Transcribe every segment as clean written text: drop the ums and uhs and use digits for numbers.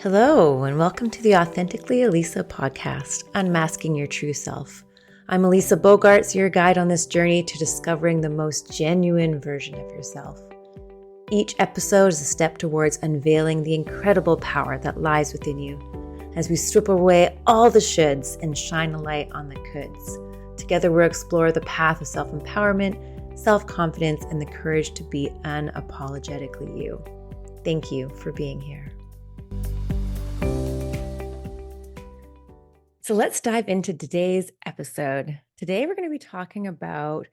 Hello, and welcome to the Authentically Elisa podcast, Unmasking Your True Self. I'm Elisa Bogarts, your guide on this journey to discovering the most genuine version of yourself. Each episode is a step towards unveiling the incredible power that lies within you as we strip away all the shoulds and shine a light on the coulds. Together, we'll explore the path of self-empowerment, self-confidence, and the courage to be unapologetically you. Thank you for being here. So let's dive into today's episode. Today, we're going to be talking about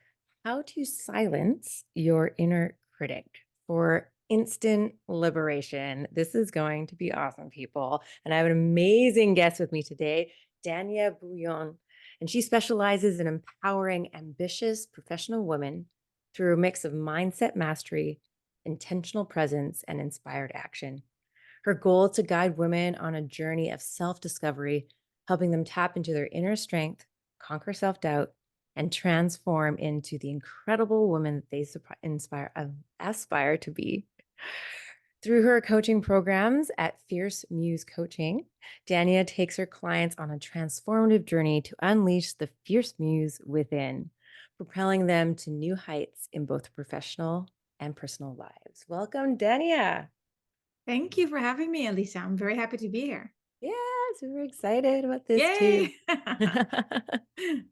how to silence your inner critic for instant liberation. This is going to be awesome, people. And I have an amazing guest with me today, Dania Baayoun. And she specializes in empowering ambitious professional women through a mix of mindset mastery, intentional presence, and inspired action. Her goal is to guide women on a journey of self-discovery, helping them tap into their inner strength, conquer self-doubt, and transform into the incredible woman that they aspire to be. Through her coaching programs at Fierce Muse Coaching, Dania takes her clients on a transformative journey to unleash the fierce muse within, propelling them to new heights in both professional and personal lives. Welcome, Dania. Thank you for having me, Elisa. I'm very happy to be here. Yeah, super excited about this too. Yay!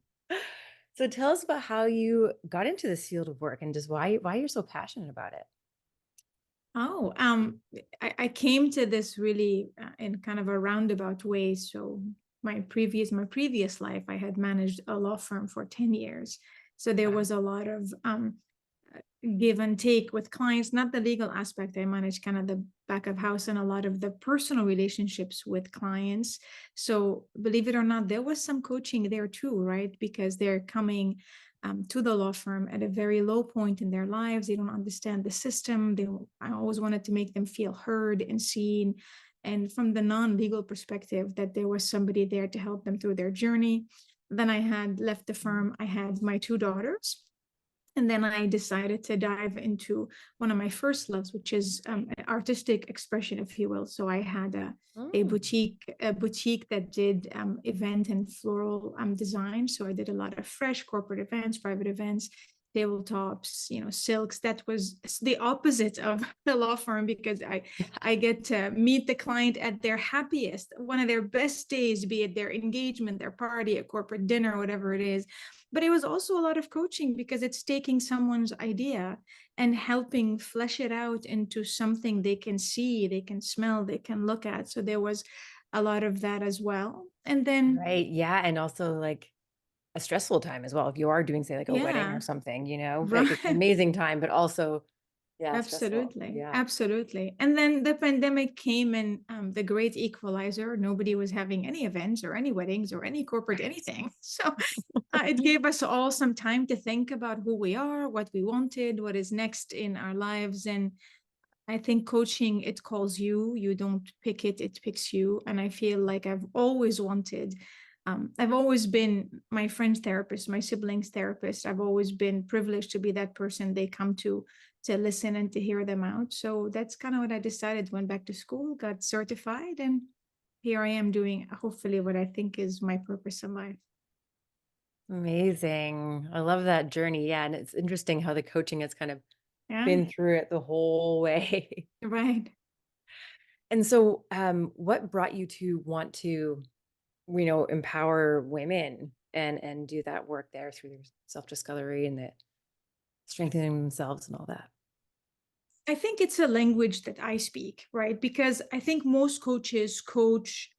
So tell us about how you got into this field of work and just why you're so passionate about it. Oh, I came to this really in kind of a roundabout way. So my previous life, I had managed a law firm for 10 years. So there Wow. was a lot of give and take with clients, not the legal aspect. I managed kind of the back of house and a lot of the personal relationships with clients. So believe it or not, there was some coaching there too, right? Because they're coming to the law firm at a very low point in their lives. They don't understand the system. I always wanted to make them feel heard and seen. And from the non-legal perspective, that there was somebody there to help them through their journey. Then I had left the firm. I had my two daughters. And then I decided to dive into one of my first loves, which is an artistic expression, if you will. So I had a Mm. boutique that did event and floral design. So I did a lot of fresh corporate events, private events, tabletops, silks. That was the opposite of the law firm because I get to meet the client at their happiest, one of their best days, be it their engagement, their party, a corporate dinner, whatever it is. But it was also a lot of coaching because it's taking someone's idea and helping flesh it out into something they can see, they can smell, they can look at. So there was a lot of that as well. And then, Right. Yeah. And also like a stressful time as well. If you are doing, say, like a wedding or yeah, something, like it's an right. amazing time, but also, yeah, stressful. Absolutely, Yeah. absolutely. And then the pandemic came and the great equalizer. Nobody was having any events or any weddings or any corporate Right. anything. So it gave us all some time to think about who we are, what we wanted, what is next in our lives. And I think coaching, it calls you. You don't pick it, it picks you. And I feel like I've always been my friend's therapist, my siblings' therapist. I've always been privileged to be that person they come to listen and to hear them out. So that's kind of what I decided. Went back to school, got certified, and here I am doing hopefully what I think is my purpose in life. Amazing. I love that journey. Yeah. And it's interesting how the coaching has kind of Yeah, been through it the whole way. right. And so, what brought you to want to, empower women and do that work there through their self-discovery and the strengthening themselves and all that? I think it's a language that I speak, right? Because I think most coaches coach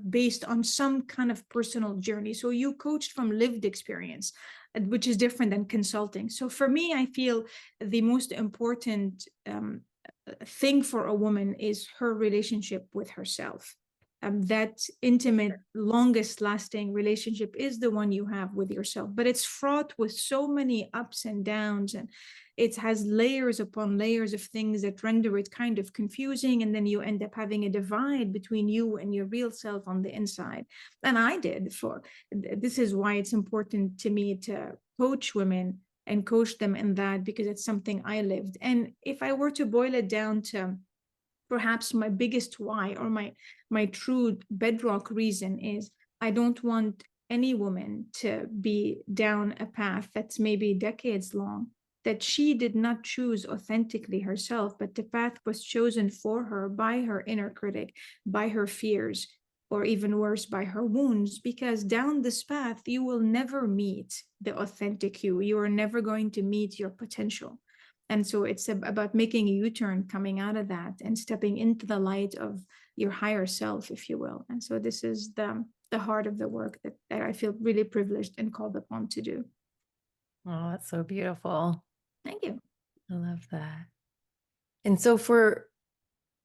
based on some kind of personal journey. So you coached from lived experience, which is different than consulting. So for me, I feel the most important thing for a woman is her relationship with herself. That intimate, longest lasting relationship is the one you have with yourself, but it's fraught with so many ups and downs, and it has layers upon layers of things that render it kind of confusing. And then you end up having a divide between you and your real self on the inside. And I did for this is why it's important to me to coach women and coach them in that because it's something I lived. And if I were to boil it down to perhaps my biggest why, or my true bedrock reason is I don't want any woman to be down a path that's maybe decades long, that she did not choose authentically herself, but the path was chosen for her by her inner critic, by her fears, or even worse, by her wounds. Because down this path, you will never meet the authentic you. You are never going to meet your potential. And so it's about making a U-turn coming out of that and stepping into the light of your higher self, if you will. And so this is the heart of the work that I feel really privileged and called upon to do. Oh, that's so beautiful. Thank you. I love that. And so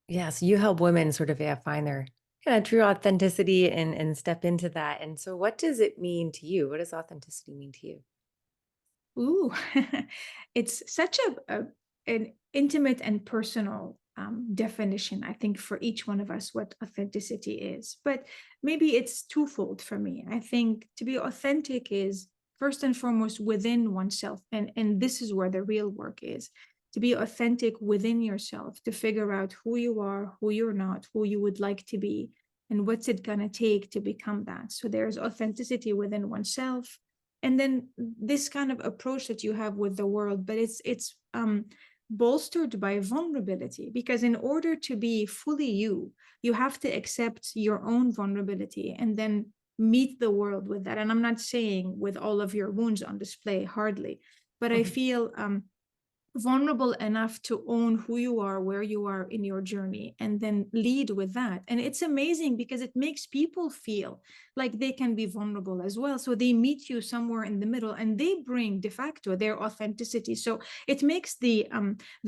yes, you help women sort of, yeah, find their kind of true authenticity and step into that. And so what does it mean to you? What does authenticity mean to you? Ooh, it's such an intimate and personal definition, I think, for each one of us, what authenticity is. But maybe it's twofold for me. I think to be authentic is first and foremost within oneself, and this is where the real work is. To be authentic within yourself, to figure out who you are, who you're not, who you would like to be, and what's it gonna take to become that. So there's authenticity within oneself, and then this kind of approach that you have with the world, but it's bolstered by vulnerability, because in order to be fully you, you have to accept your own vulnerability and then meet the world with that. And I'm not saying with all of your wounds on display, hardly, but I Mhm. feel vulnerable enough to own who you are, where you are in your journey, and then lead with that. And it's amazing because it makes people feel like they can be vulnerable as well. So they meet you somewhere in the middle and they bring de facto their authenticity. So it makes the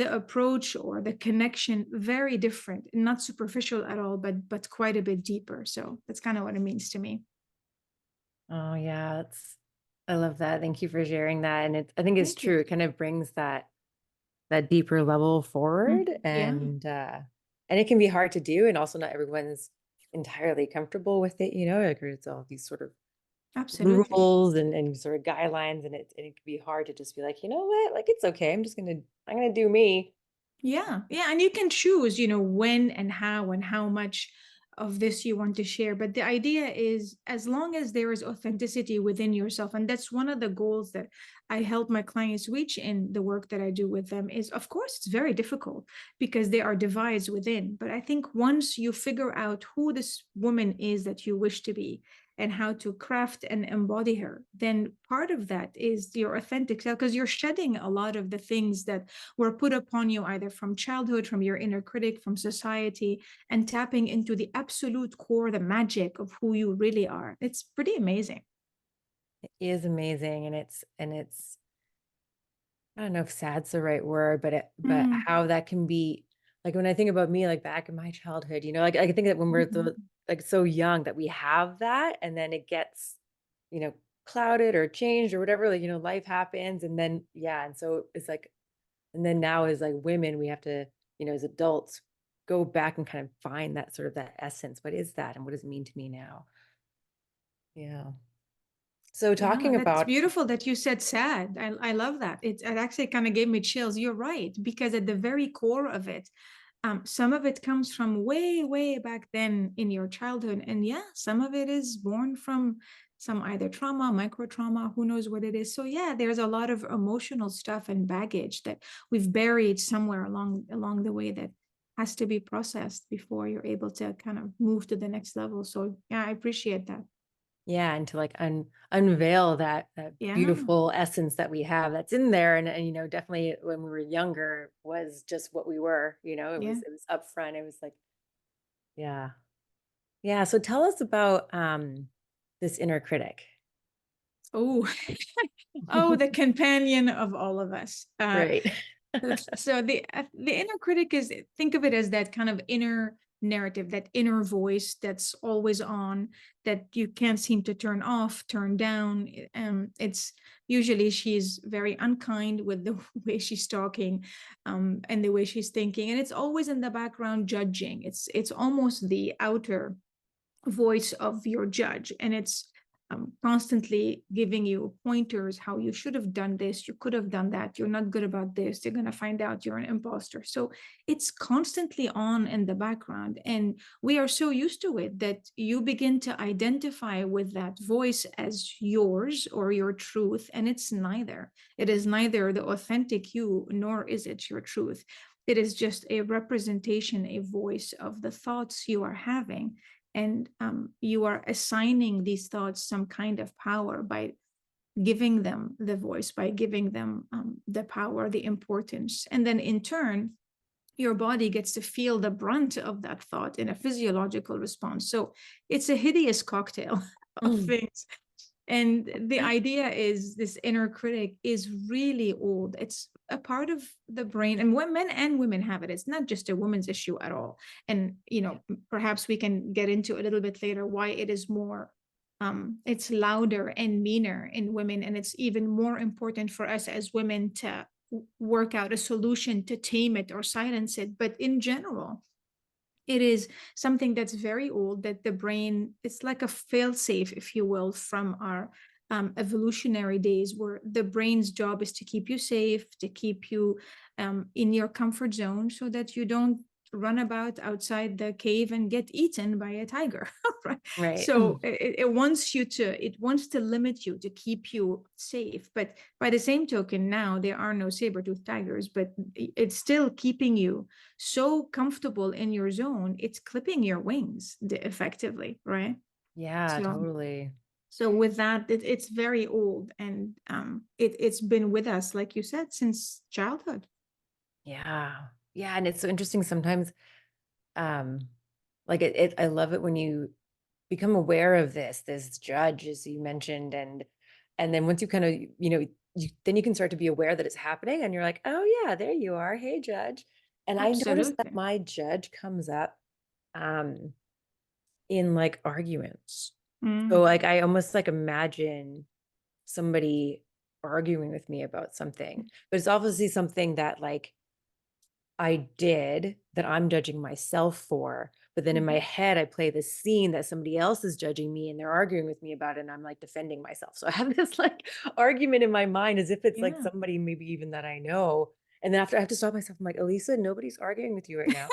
approach or the connection very different, not superficial at all, but quite a bit deeper. So that's kind of what it means to me. Oh yeah, I love that. Thank you for sharing that. And I think it's Thank you. true. It kind of brings that deeper level forward, Yeah, and it can be hard to do, and also not everyone's entirely comfortable with it, like there's all these sort of absolutely. rules and sort of guidelines, and it can be hard to just be like, you know what, like it's okay. I'm gonna do me. Yeah, yeah, and you can choose, when and how much of this you want to share. But the idea is, as long as there is authenticity within yourself, and that's one of the goals that I help my clients reach in the work that I do with them, is of course it's very difficult because there are divides within. But I think once you figure out who this woman is that you wish to be and how to craft and embody her, then part of that is your authentic self, because you're shedding a lot of the things that were put upon you either from childhood, from your inner critic, from society, and tapping into the absolute core, the magic of who you really are. It's pretty amazing. It is amazing, and it's I don't know if sad's the right word, but Mm, how that can be, like, when I think about me, like, back in my childhood, like, I think that when we're mhm. like, so young that we have that, and then it gets, you know, clouded or changed or whatever, like, life happens, and then yeah, and so it's like, and then now as, like, women, we have to, as adults, go back and kind of find that sort of that essence. What is that, and what does it mean to me now? Yeah. So Yeah, talking that's about beautiful that you said sad. I love that. It actually kind of gave me chills. You're right, because at the very core of it, some of it comes from way, way back then in your childhood. And yeah, some of it is born from some either trauma, micro trauma, who knows what it is. So yeah, there's a lot of emotional stuff and baggage that we've buried somewhere along the way that has to be processed before you're able to kind of move to the next level. So yeah, I appreciate that. yeah, and to like unveil that Yeah, beautiful essence that we have that's in there, and definitely when we were younger was just what we were, it yeah. was it was upfront. It was like, yeah. Yeah, so tell us about this inner critic. Oh, oh, the companion of all of us. Right. So the inner critic is, think of it as that kind of inner narrative, that inner voice that's always on, that you can't seem to turn off, turn down. It's usually she's very unkind with the way she's talking, and the way she's thinking, and it's always in the background judging. It's almost the outer voice of your judge, and it's constantly giving you pointers how you should have done this, you could have done that, you're not good about this, they're going to find out you're an imposter. So it's constantly on in the background. And we are so used to it that you begin to identify with that voice as yours or your truth. And it's neither. It is neither the authentic you, nor is it your truth. It is just a representation, a voice of the thoughts you are having. And you are assigning these thoughts some kind of power by giving them the voice, by giving them the power, the importance. And then in turn, your body gets to feel the brunt of that thought in a physiological response. So it's a hideous cocktail of Mm. things. And the idea is this inner critic is really old. It's a part of the brain, and men and women have it. It's not just a woman's issue at all. And, perhaps we can get into a little bit later why it is more, it's louder and meaner in women. And it's even more important for us as women to work out a solution to tame it or silence it. But in general, it is something that's very old, that the brain, it's like a failsafe, if you will, from our evolutionary days, where the brain's job is to keep you safe, to keep you in your comfort zone, so that you don't run about outside the cave and get eaten by a tiger. Right. Right. So it wants to limit you, to keep you safe. But by the same token, now there are no saber-toothed tigers, but it's still keeping you so comfortable in your zone, it's clipping your wings effectively, right? Yeah, So, totally. with that, it's very old, and it's been with us, like you said, since childhood. Yeah. Yeah. And it's so interesting sometimes. Um, like it I love it when you become aware of this judge, as you mentioned, and then once you kind of, then you can start to be aware that it's happening, and you're like, oh yeah, there you are. Hey, judge. And I noticed that Absolutely. my judge comes up um in like arguments. So Mm, like I almost like imagine somebody arguing with me about something, but it's obviously something that like I did that I'm judging myself for. But then in my mhm. head, I play this scene that somebody else is judging me and they're arguing with me about it. And I'm like defending myself. So I have this like argument in my mind as if it's like Yeah. somebody maybe even that I know. And then after I have to stop myself, I'm like, Elisa, nobody's arguing with you right now.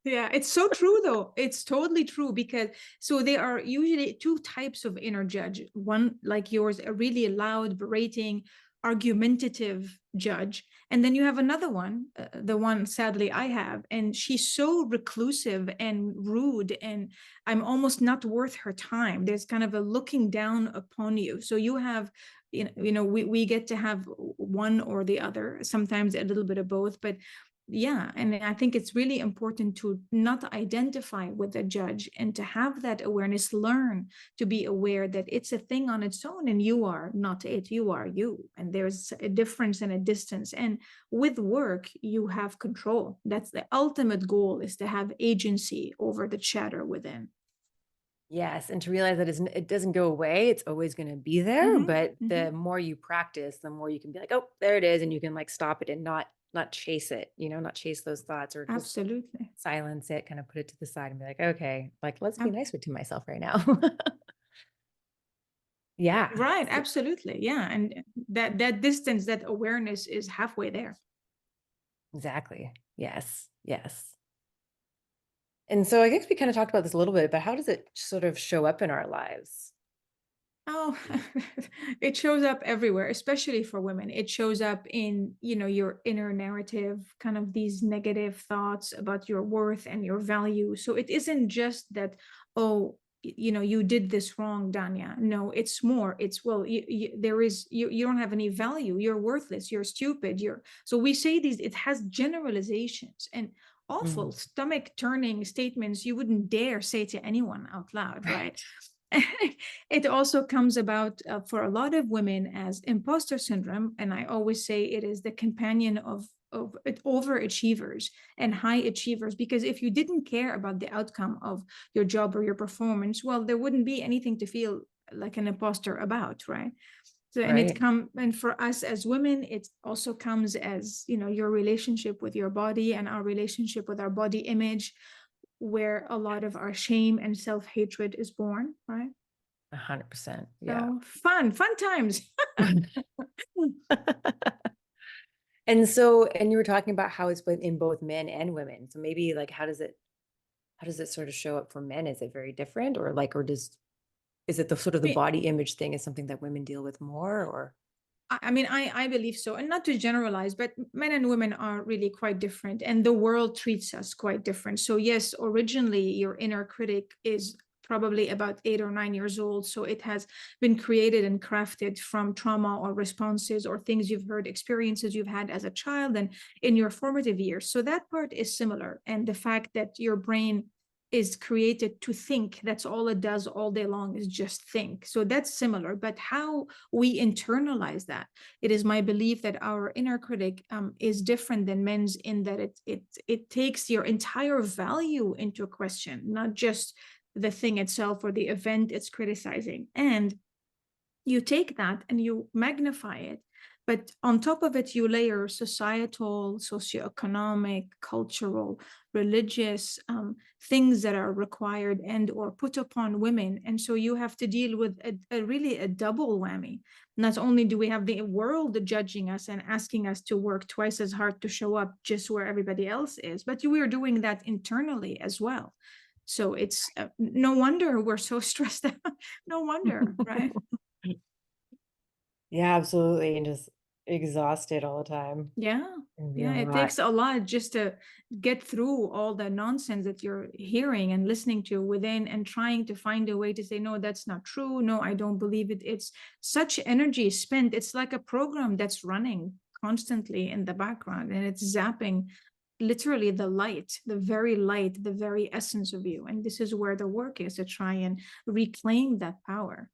Yeah, it's so true though. It's totally true, because so there are usually two types of inner judge. One, like yours, a really loud, berating, argumentative judge. And then you have another one, the one sadly I have, and she's so reclusive and rude, and I'm almost not worth her time. There's kind of a looking down upon you. So you have, we get to have one or the other, sometimes a little bit of both, but yeah, and I think it's really important to not identify with the judge, and to have that awareness, learn to be aware that it's a thing on its own, and you are not it, you are you, and there's a difference and a distance. And with work, you have control. That's the ultimate goal, is to have agency over the chatter within. Yes. And to realize that it doesn't go away. It's always going to be there. Hmm. But Hmm. the more you practice, the more you can be like, oh, there it is. And you can like stop it and not chase it, not chase those thoughts or just Absolutely. silence it, kind of put it to the side and be like, okay, like let's be Ab- nicer to myself right now. Yeah. right, absolutely, yeah. And that distance, that awareness is halfway there. Exactly. Yes. Yes. And so I guess we kind of talked about this a little bit, but how does it sort of show up in our lives? Oh, it shows up everywhere, especially for women. It shows up in, your inner narrative, kind of these negative thoughts about your worth and your value. So it isn't just that, oh, you did this wrong, Dania. No, it's more. It's, well, you don't have any value. You're worthless. You're stupid. So we say these, it has generalizations and awful Mm, stomach turning statements you wouldn't dare say to anyone out loud, right? right. It also comes about for a lot of women as imposter syndrome, and I always say it is the companion of overachievers and high achievers, because if you didn't care about the outcome of your job or your performance, well, there wouldn't be anything to feel like an imposter about, right? So, Right. and for us as women, it also comes as, your relationship with your body and our relationship with our body image, where a lot of our shame and self-hatred is born, right? 100%. Yeah. So fun times. And you were talking about how it's been in both men and women. So maybe like how does it sort of show up for men? Is it very different, or like, or is it the sort of the body image thing is something that women deal with more, or? I mean, I believe so. And not to generalize, but men and women are really quite different, and the world treats us quite different. So, yes, originally your inner critic is probably about 8 or 9 years old. So it has been created and crafted from trauma or responses or things you've heard, experiences you've had as a child and in your formative years. So that part is similar. And the fact that your brain is created to think, that's all it does all day long, is just think. So that's similar. But how we internalize that, it is my belief that our inner critic is different than men's, in that it takes your entire value into question, not just the thing itself or the event it's criticizing. And you take that and you magnify it, but on top of it you layer societal, socioeconomic, cultural, religious things that are required and or put upon women. And so you have to deal with a really a double whammy. Not only do we have the world judging us and asking us to work twice as hard to show up just where everybody else is, but we are doing that internally as well. So it's no wonder we're so stressed out. No wonder, right? Yeah, absolutely. And just exhausted all the time. Yeah. It'd be a Yeah. It lot. takes a lot just to get through all the nonsense that you're hearing and listening to within, and trying to find a way to say, no, that's not true. No, I don't believe it. It's such energy spent. It's like a program that's running constantly in the background, and it's zapping literally the very essence of you. And this is where the work is, to try and reclaim that power.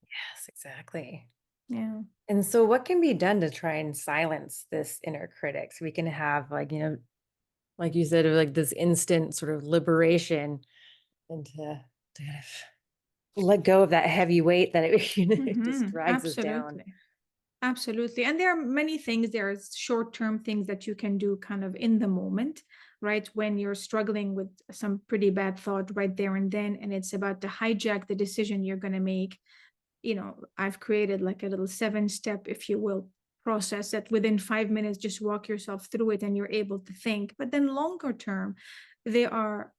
Yes, exactly. Yeah. And so what can be done to try and silence this inner critic so we can have like, like you said, like this instant sort of liberation and to kind of let go of that heavy weight that it just drags us down. Absolutely. Absolutely. And there are many things. There are short-term things that you can do kind of in the moment, right? When you're struggling with some pretty bad thought right there and then, and it's about to hijack the decision you're going to make. I've created like a little 7-step, if you will, process that within 5 minutes, just walk yourself through it and you're able to think. But then longer term, there are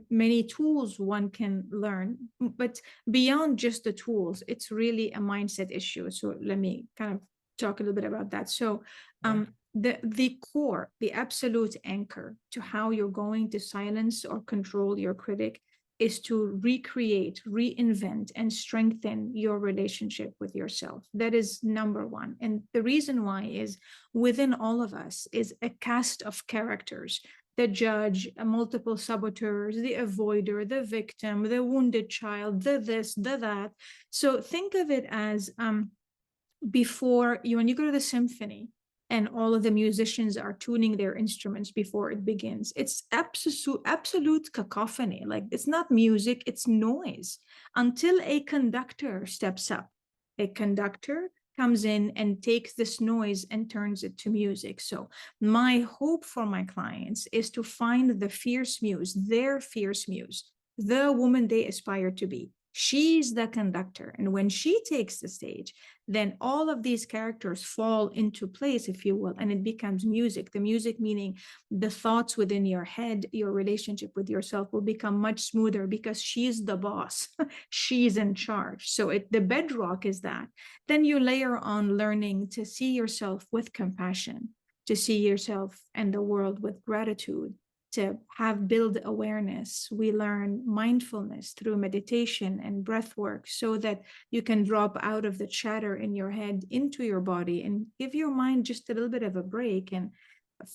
many tools one can learn. But beyond just the tools, it's really a mindset issue. So let me kind of talk a little bit about that. So Yeah. the core, the absolute anchor to how you're going to silence or control your critic is to recreate, reinvent, and strengthen your relationship with yourself. That is number one. And the reason why is, within all of us is a cast of characters: the judge, multiple saboteurs, the avoider, the victim, the wounded child, the this, the that. So think of it as before you, when you go to the symphony and all of the musicians are tuning their instruments before it begins, it's absolute cacophony. Like, it's not music, it's noise, until a conductor steps up. A conductor comes in and takes this noise and turns it to music. So my hope for my clients is to find the fierce muse, their fierce muse, the woman they aspire to be. She's the conductor, and when she takes the stage, then all of these characters fall into place, if you will, and it becomes music. The music meaning the thoughts within your head, your relationship with yourself will become much smoother because she's the boss. She's in charge. So the bedrock is that. Then you layer on learning to see yourself with compassion, to see yourself and the world with gratitude, to have build awareness. We learn mindfulness through meditation and breath work, so that you can drop out of the chatter in your head into your body and give your mind just a little bit of a break, and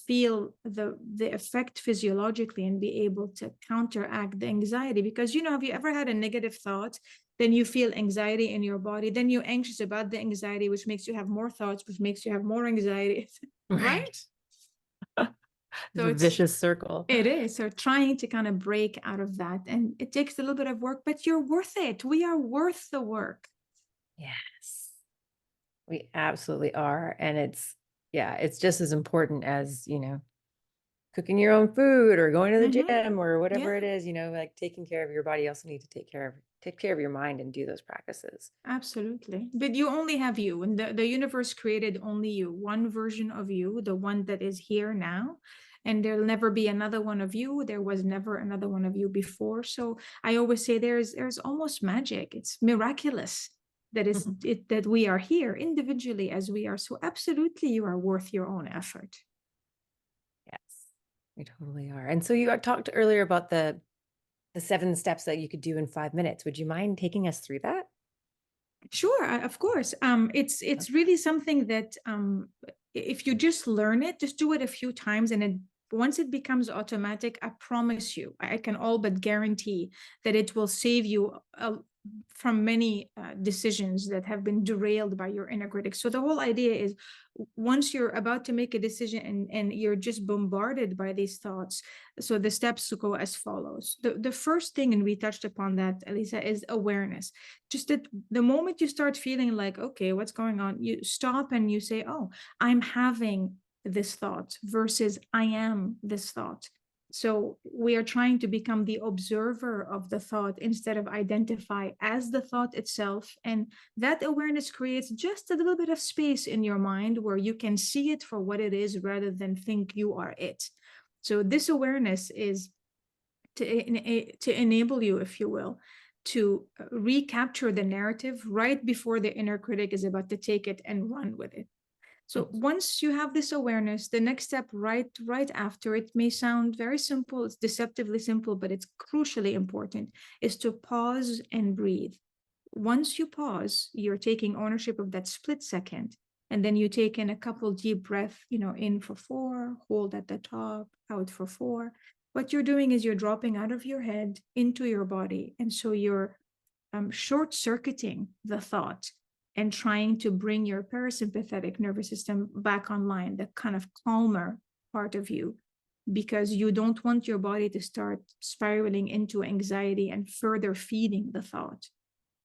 feel the effect physiologically, and be able to counteract the anxiety. Because have you ever had a negative thought, then you feel anxiety in your body, then you're anxious about the anxiety, which makes you have more thoughts, which makes you have more anxiety. Right? Right. It's So a vicious circle. it is. So trying to kind of break out of that. And it takes a little bit of work, but you're worth it. We are worth the work. Yes, we absolutely are. And yeah, it's just as important as, cooking your own food or going to the Mm-hmm. gym or Yeah. whatever it is, like taking care of your body. You also need to take care of your mind and do those practices. Absolutely. But you only have you, and the universe created only you, one version of you, the one that is here now. And there'll never be another one of you. There was never another one of you before. So I always say there's almost magic. It's miraculous that is Mhm. it that we are here individually as we are. So absolutely you are worth your own effort. Yes, we totally are. And so you talked earlier about the 7 steps that you could do in 5 minutes. Would you mind taking us through that? Sure, of course. It's really something that if you just learn it, just do it a few times, and once it becomes automatic, I promise you, I can all but guarantee that it will save you from many decisions that have been derailed by your inner critic. So the whole idea is, once you're about to make a decision and you're just bombarded by these thoughts, so the steps go as follows. The first thing, and we touched upon that, Elisa, is awareness. Just that the moment you start feeling like, okay, what's going on, you stop and you say, oh, I'm having this thought versus I am this thought. So we are trying to become the observer of the thought instead of identify as the thought itself. And that awareness creates just a little bit of space in your mind where you can see it for what it is rather than think you are it. So this awareness is to enable you, if you will, to recapture the narrative right before the inner critic is about to take it and run with it. So Mhm. once you have this awareness, the next step right after, it may sound very simple, it's deceptively simple, but it's crucially important, is to pause and breathe. Once you pause, you're taking ownership of that split second. And then you take in a couple deep breaths, in for 4, hold at the top, out for 4. What you're doing is you're dropping out of your head into your body. And so you're short circuiting the thought and trying to bring your parasympathetic nervous system back online, the kind of calmer part of you, because you don't want your body to start spiraling into anxiety and further feeding the thought.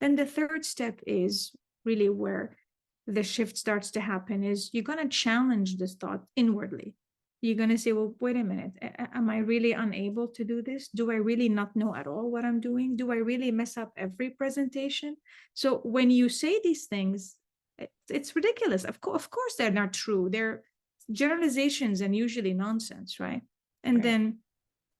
Then the third step is really where the shift starts to happen, is you're going to challenge this thought inwardly. You're going to say, well, wait a minute, am I really unable to do this? Do I really not know at all what I'm doing? Do I really mess up every presentation? So when you say these things, it's ridiculous. Of course they're not true. They're generalizations and usually nonsense, right? And Right. then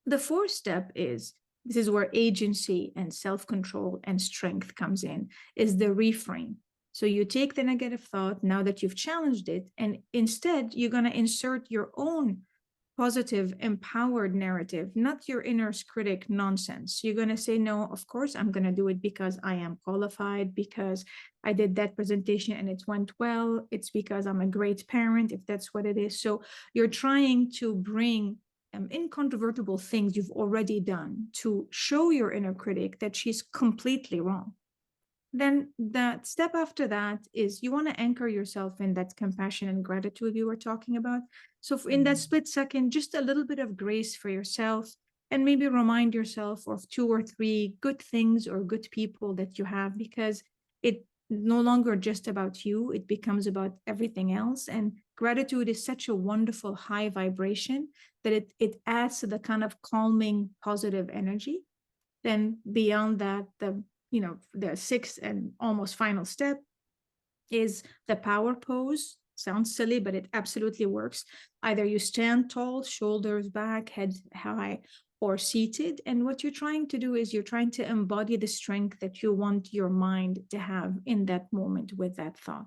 the fourth step is, this is where agency and self-control and strength comes in, is the reframe. So you take the negative thought now that you've challenged it, and instead you're going to insert your own positive, empowered narrative, not your inner critic nonsense. You're going to say, no, of course, I'm going to do it because I am qualified, because I did that presentation and it went well. It's because I'm a great parent, if that's what it is. So you're trying to bring incontrovertible things you've already done to show your inner critic that she's completely wrong. Then that step after that is you want to anchor yourself in that compassion and gratitude you were talking about. So in that Mhm. split second, just a little bit of grace for yourself, and maybe remind yourself of 2 or 3 good things or good people that you have, because it no longer just about you, it becomes about everything else. And gratitude is such a wonderful high vibration that it adds to the kind of calming positive energy. Then beyond that, the sixth and almost final step is the power pose. Sounds silly, but it absolutely works. Either you stand tall, shoulders back, head high, or seated. And what you're trying to do is you're trying to embody the strength that you want your mind to have in that moment with that thought.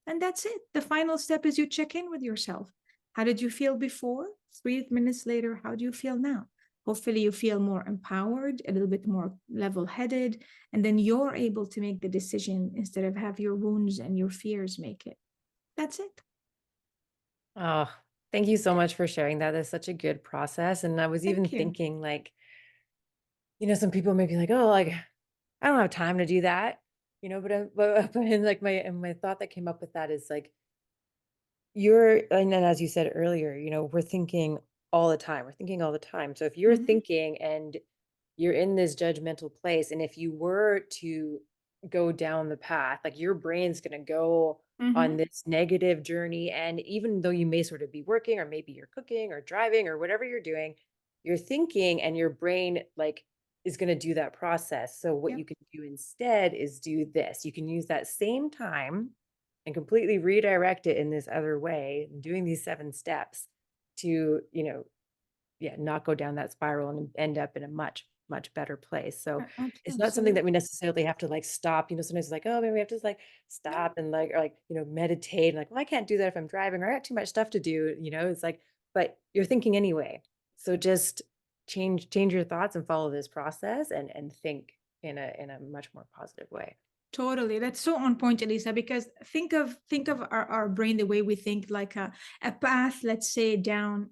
And that's it. The final step is you check in with yourself. How did you feel before? 3 minutes later, how do you feel now? Hopefully, you feel more empowered, a little bit more level headed, and then you're able to make the decision instead of have your wounds and your fears make it. That's it. Oh, thank you so much for sharing that. That's such a good process. And I was even Thank you. thinking, like, some people may be like, oh, like, I don't have time to do that, but in like my thought that came up with that is like, and then as you said earlier, we're thinking all the time. We're thinking all the time. So if you're Mhm. thinking and you're in this judgmental place, and if you were to go down the path, like your brain's going to go on Mm-hmm. this negative journey. And even though you may sort of be working, or maybe you're cooking or driving or whatever you're doing, you're thinking and your brain like is going to do that process. So what Yep. you can do instead is do this. You can use that same time and completely redirect it in this other way, doing these 7 steps to, yeah, not go down that spiral and end up in a much, much better place. So it's not something that Absolutely. we necessarily have to like stop. Sometimes it's like, oh, maybe we have to just like No, stop and like, or like, meditate. And like, well, I can't do that if I'm driving or I got too much stuff to do. It's like, but you're thinking anyway. So just change your thoughts and follow this process and think in a much more positive way. totally. That's so on point, Elisa, because think of our brain the way we think, like a path, let's say down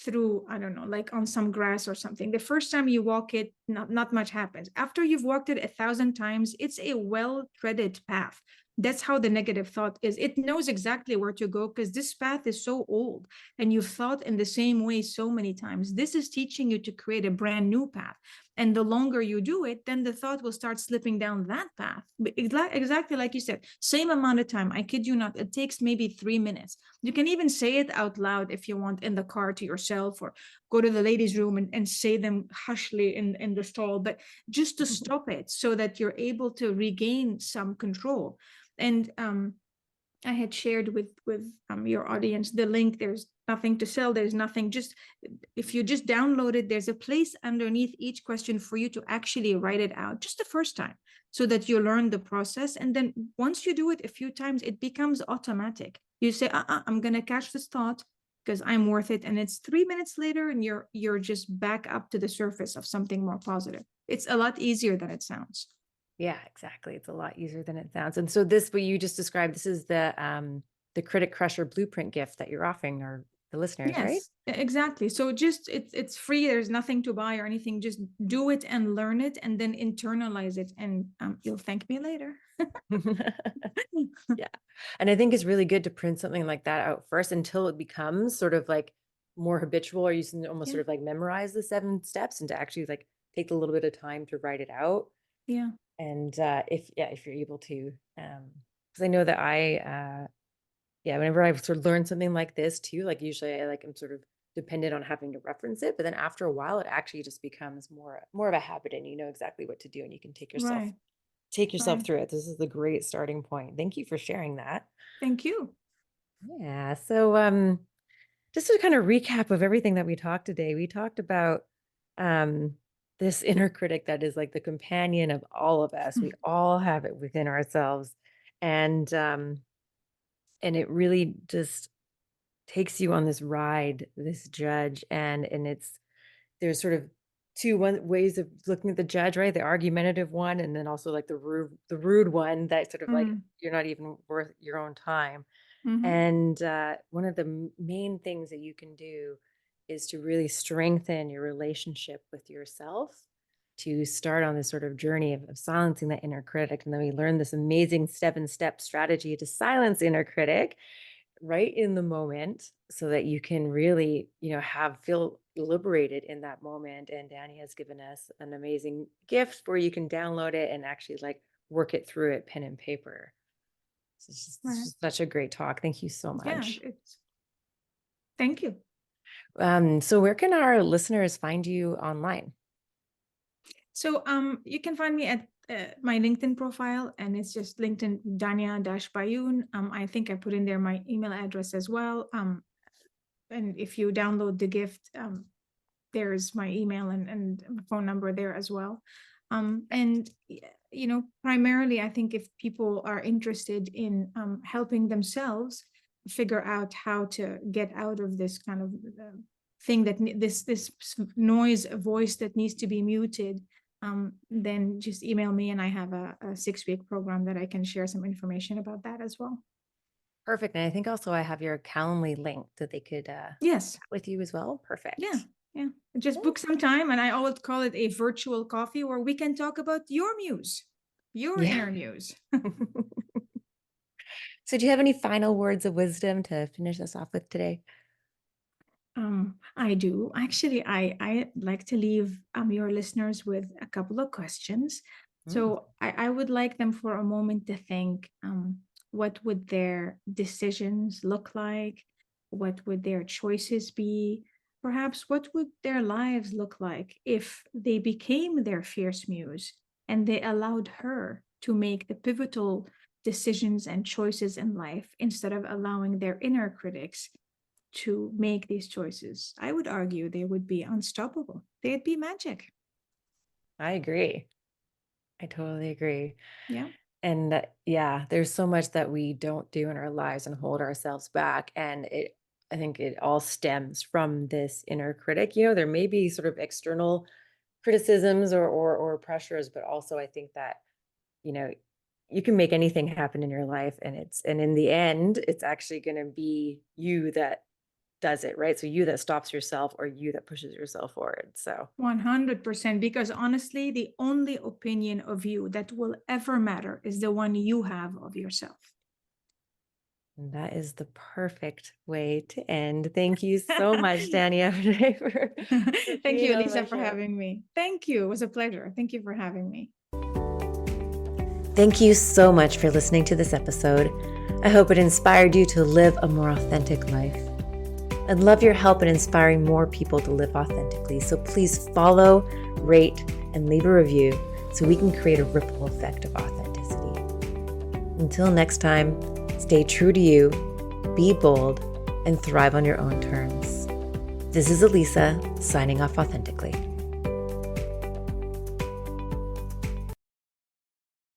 through, I don't know, like on some grass or something. The first time you walk it, not much happens. After you've walked it 1,000 times, it's a well-treaded path. That's how the negative thought is. It knows exactly where to go because this path is so old and you've thought in the same way so many times. This is teaching you to create a brand new path. And the longer you do it, then the thought will start slipping down that path. Exactly like you said, same amount of time. I kid you not, it takes maybe 3 minutes. You can even say it out loud if you want in the car to yourself, or go to the ladies' room and say them hushly in the stall, but just to stop it so that you're able to regain some control. And I had shared with your audience the link. There's nothing to sell. There's nothing. Just if you just download it, there's a place underneath each question for you to actually write it out just the first time, so that you learn the process. And then once you do it a few times, it becomes automatic. You say, I'm gonna catch this thought because I'm worth it, and it's 3 minutes later, and you're just back up to the surface of something more positive. It's a lot easier than it sounds. Yeah, exactly. It's a lot easier than it sounds. And so this, what you just described, this is the Critic Crusher blueprint gift that you're offering our the listeners, right? Yes, exactly. So just it's free. There's nothing to buy or anything. Just do it and learn it, and then internalize it, and you'll thank me later. Yeah. And I think it's really good to print something like that out first until it becomes sort of like more habitual, or you can almost Yeah, sort of like memorize the 7 steps and to actually like take a little bit of time to write it out. yeah. And if you're able to, because I know that yeah, whenever I've sort of learned something like this too, like usually I like I'm sort of dependent on having to reference it, but then after a while it actually just becomes more of a habit and you know exactly what to do and you can Right, take yourself right. through it. This is a great starting point. Thank you for sharing that. Thank you. Yeah. So just to kind of recap of everything that we talked today, we talked about um this inner critic that is like the companion of all of us. We all have it within ourselves. And and it really just takes you on this ride, this judge, and it's there's sort of one ways of looking at the judge, right? The argumentative one, and then also like the rude one that sort of like Mm, you're not even worth your own time. mm-hmm. And one of the main things that you can do is to really strengthen your relationship with yourself, to start on this sort of journey of silencing that inner critic. And then we learn this amazing 7 step strategy to silence inner critic right in the moment so that you can really, have feel liberated in that moment. And Danny has given us an amazing gift where you can download it and actually like work it through it pen and paper. So it's Right. just such a great talk. Thank you so Yeah. much. It's Thank you. So where can our listeners find you online? So you can find me at my LinkedIn profile, and it's just LinkedIn Dania dash Baayoun. I think I put in there my email address as well. And if you download the gift, there's my email and phone number there as well. And primarily, I think if people are interested in helping themselves figure out how to get out of this kind of thing, this noise voice that needs to be muted, then just email me, and I have a 6-week program that I can share some information about that as well. Perfect. And I think also I have your Calendly link that they could Yes. chat with you as well. Yeah. Perfect. Yeah. Just book some time, and I always call it a virtual coffee where we can talk about your muse, your Yeah. inner muse. So do you have any final words of wisdom to finish us off with today? I do. Actually, I like to leave your listeners with a couple of questions. Mm. So I would like them for a moment to think, what would their decisions look like? What would their choices be? Perhaps what would their lives look like if they became their fierce muse and they allowed her to make the pivotal decisions and choices in life instead of allowing their inner critics to make these choices? I would argue they would be unstoppable. They'd be magic. I agree. I totally agree. Yeah. And yeah, there's so much that we don't do in our lives and hold ourselves back. And I think it all stems from this inner critic. There may be sort of external criticisms or pressures, but also I think that, you know, you can make anything happen in your life, and in the end, it's actually going to be you that does it, right? So you that stops yourself or you that pushes yourself forward. So 100%. Because honestly, the only opinion of you that will ever matter is the one you have of yourself. and that is the perfect way to end. Thank you so much, Dania, today for Thank being you, on Lisa, my for show. having me. Thank you. It was a pleasure. Thank you for having me. Thank you so much for listening to this episode. I hope it inspired you to live a more authentic life. I'd love your help in inspiring more people to live authentically, so please follow, rate, and leave a review so we can create a ripple effect of authenticity. Until next time, stay true to you, be bold, and thrive on your own terms. This is Elisa, signing off authentically.